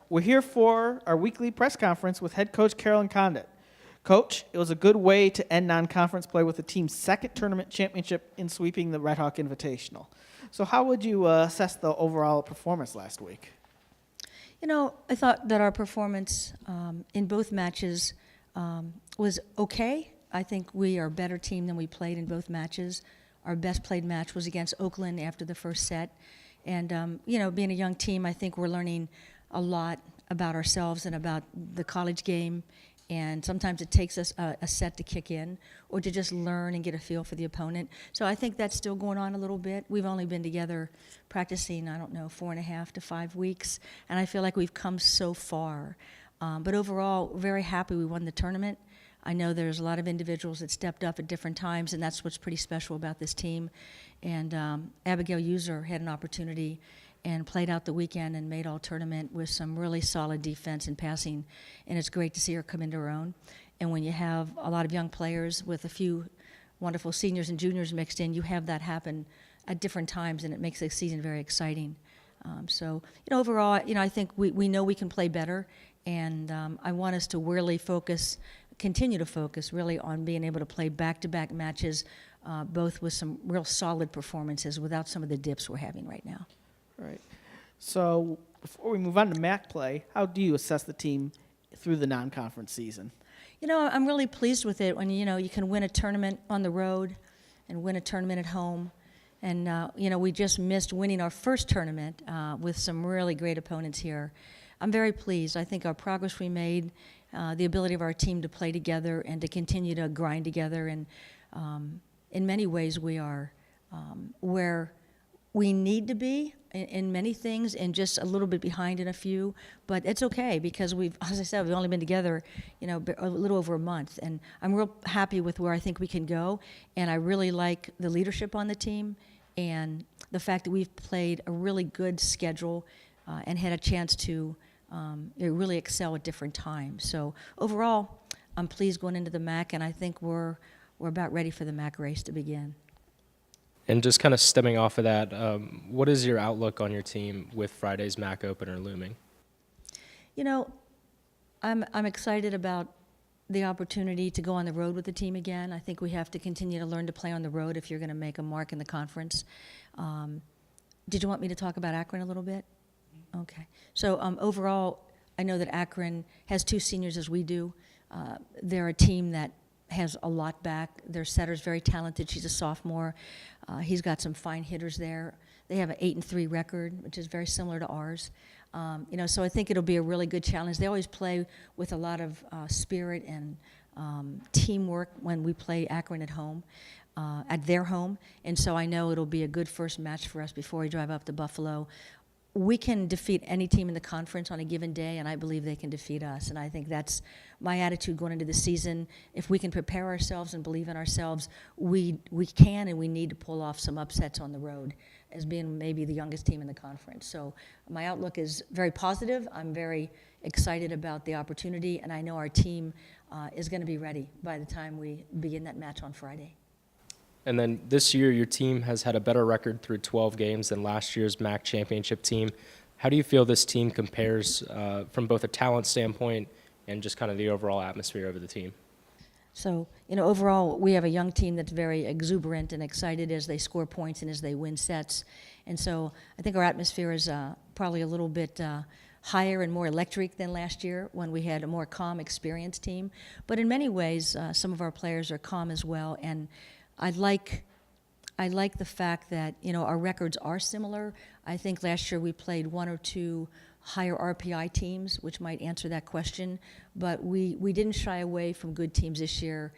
We're here for our weekly press conference with head coach Carolyn Condit. Coach, it was a good way to end non-conference play with the team's second tournament championship in sweeping the Red Hawk Invitational. So how would you assess the overall performance last week? You know, I thought that our performance in both matches was okay. I think we are a better team than we played in both matches. Our best played match was against Oakland after the first set. And, you know, being a young team, I think we're learning a lot about ourselves and about the college game. And sometimes it takes us a set to kick in or to just learn and get a feel for the opponent. So I think that's still going on a little bit. We've only been together practicing, 4.5 to 5 weeks, and I feel like we've come so far. But overall, very happy we won the tournament. I know there's a lot of individuals that stepped up at different times, and that's what's pretty special about this team. And Abigail User had an opportunity and played out the weekend and made all tournament with some really solid defense and passing, and it's great to see her come into her own. And when you have a lot of young players with a few wonderful seniors and juniors mixed in, you have that happen at different times, and it makes the season very exciting. So, you know, overall, you know, I think we know we can play better, and I want us to really continue to focus really on being able to play back-to-back matches, both with some real solid performances without some of the dips we're having right now. Right. So before we move on to MAC play, how do you assess the team through the non-conference season? You know, I'm really pleased with it when, you know, you can win a tournament on the road and win a tournament at home. And, you know, we just missed winning our first tournament with some really great opponents here. I'm very pleased. I think our progress we made, the ability of our team to play together and to continue to grind together, and in many ways we are where we need to be in many things, and just a little bit behind in a few, but it's okay because as I said, we've only been together, you know, a little over a month, and I'm real happy with where I think we can go, and I really like the leadership on the team and the fact that we've played a really good schedule and had a chance to really excel at different times. So overall, I'm pleased going into the MAC, and I think we're about ready for the MAC race to begin. And just kind of stemming off of that, what is your outlook on your team with Friday's MAC opener looming? You know, I'm excited about the opportunity to go on the road with the team again. I think we have to continue to learn to play on the road if you're going to make a mark in the conference. Did you want me to talk about Akron a little bit? Okay. So overall, I know that Akron has 2 seniors as we do. They're a team that has a lot back. Their setter's very talented. She's a sophomore. He's got some fine hitters there. They have an 8-3 record, which is very similar to ours. You know, so I think it'll be a really good challenge. They always play with a lot of spirit and teamwork when we play Akron at home, at their home. And so I know it'll be a good first match for us before we drive up to Buffalo. We can defeat any team in the conference on a given day, and I believe they can defeat us. And I think that's my attitude going into the season. If we can prepare ourselves and believe in ourselves, we can and we need to pull off some upsets on the road as being maybe the youngest team in the conference. So my outlook is very positive. I'm very excited about the opportunity, and I know our team is going to be ready by the time we begin that match on Friday. And then this year, your team has had a better record through 12 games than last year's MAC championship team. How do you feel this team compares from both a talent standpoint and just kind of the overall atmosphere of the team? So, you know, overall, we have a young team that's very exuberant and excited as they score points and as they win sets. And so I think our atmosphere is probably a little bit higher and more electric than last year when we had a more calm, experienced team. But in many ways, some of our players are calm as well. And I like the fact that, you know, our records are similar. I think last year we played 1 or 2 higher RPI teams, which might answer that question. But we didn't shy away from good teams this year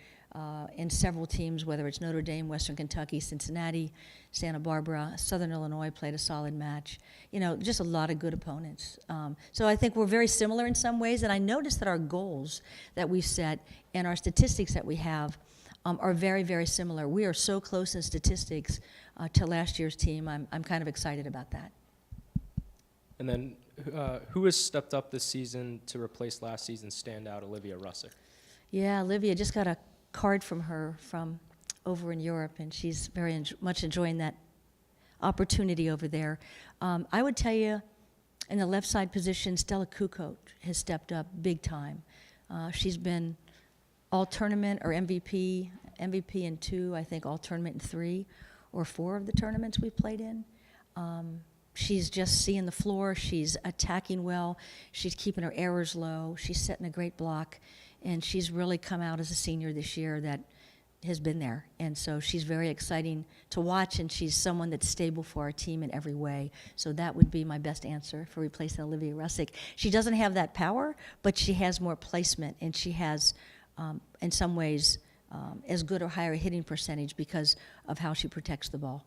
in several teams, whether it's Notre Dame, Western Kentucky, Cincinnati, Santa Barbara, Southern Illinois played a solid match. You know, just a lot of good opponents. So I think we're very similar in some ways. And I noticed that our goals that we've set and our statistics that we have are very, very similar. We are so close in statistics to last year's team. I'm kind of excited about that. And then who has stepped up this season to replace last season's standout, Olivia Russer? Yeah, Olivia just got a card from her from over in Europe, and she's very much enjoying that opportunity over there. I would tell you, In the left side position, Stella Kukoc has stepped up big time. She's been all tournament or MVP in 2, I think all tournament in 3 or 4 of the tournaments we've played in. She's just seeing the floor. She's attacking well. She's keeping her errors low. She's setting a great block. And she's really come out as a senior this year that has been there. And so she's very exciting to watch, and she's someone that's stable for our team in every way. So that would be my best answer for replacing Olivia Russick. She doesn't have that power, but she has more placement, and she has, in some ways, as good or higher hitting percentage because of how she protects the ball.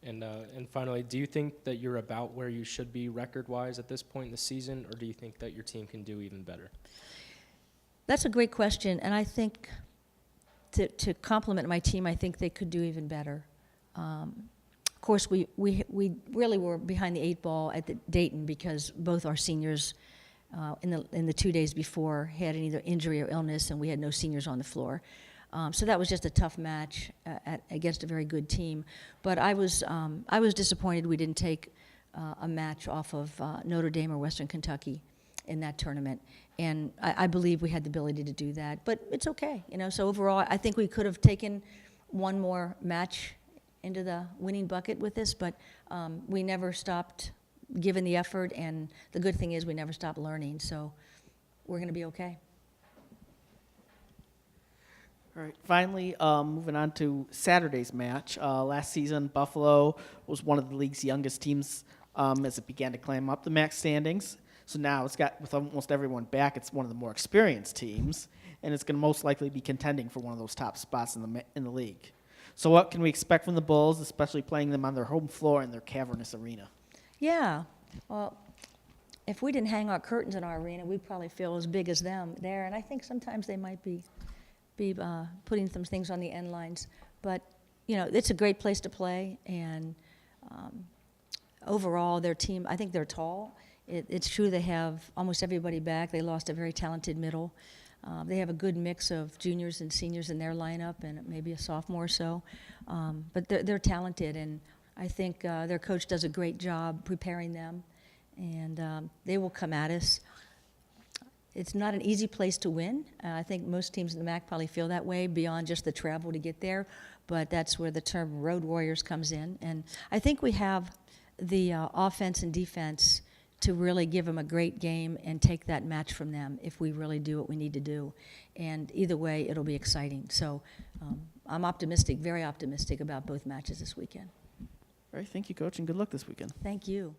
And finally, do you think that you're about where you should be record-wise at this point in the season, or do you think that your team can do even better? That's a great question, and I think to compliment my team, I think they could do even better. Of course, we really were behind the 8 ball at the Dayton because both our seniors in the 2 days before had either injury or illness, and we had no seniors on the floor. So that was just a tough match against a very good team. But I was disappointed we didn't take a match off of Notre Dame or Western Kentucky in that tournament. And I believe we had the ability to do that. But it's okay, you know. So overall, I think we could have taken one more match into the winning bucket with this, but we never stopped giving the effort. And the good thing is we never stopped learning. So we're going to be okay. All right. Finally, moving on to Saturday's match. Last season, Buffalo was one of the league's youngest teams as it began to climb up the MAC standings. So now it's got, with almost everyone back, it's one of the more experienced teams, and it's going to most likely be contending for one of those top spots in the league. So what can we expect from the Bulls, especially playing them on their home floor in their cavernous arena? Yeah. Well, if we didn't hang our curtains in our arena, we'd probably feel as big as them there. And I think sometimes they might be putting some things on the end lines. But, you know, it's a great place to play. And overall, their team, I think they're tall. It's true they have almost everybody back. They lost a very talented middle. They have a good mix of juniors and seniors in their lineup and maybe a sophomore or so. But they're talented, and I think their coach does a great job preparing them. And they will come at us. It's not an easy place to win. I think most teams in the MAC probably feel that way beyond just the travel to get there, but that's where the term Road Warriors comes in. And I think we have the offense and defense to really give them a great game and take that match from them if we really do what we need to do. And either way, it'll be exciting. So I'm optimistic, very optimistic about both matches this weekend. All right. Thank you, Coach, and good luck this weekend. Thank you.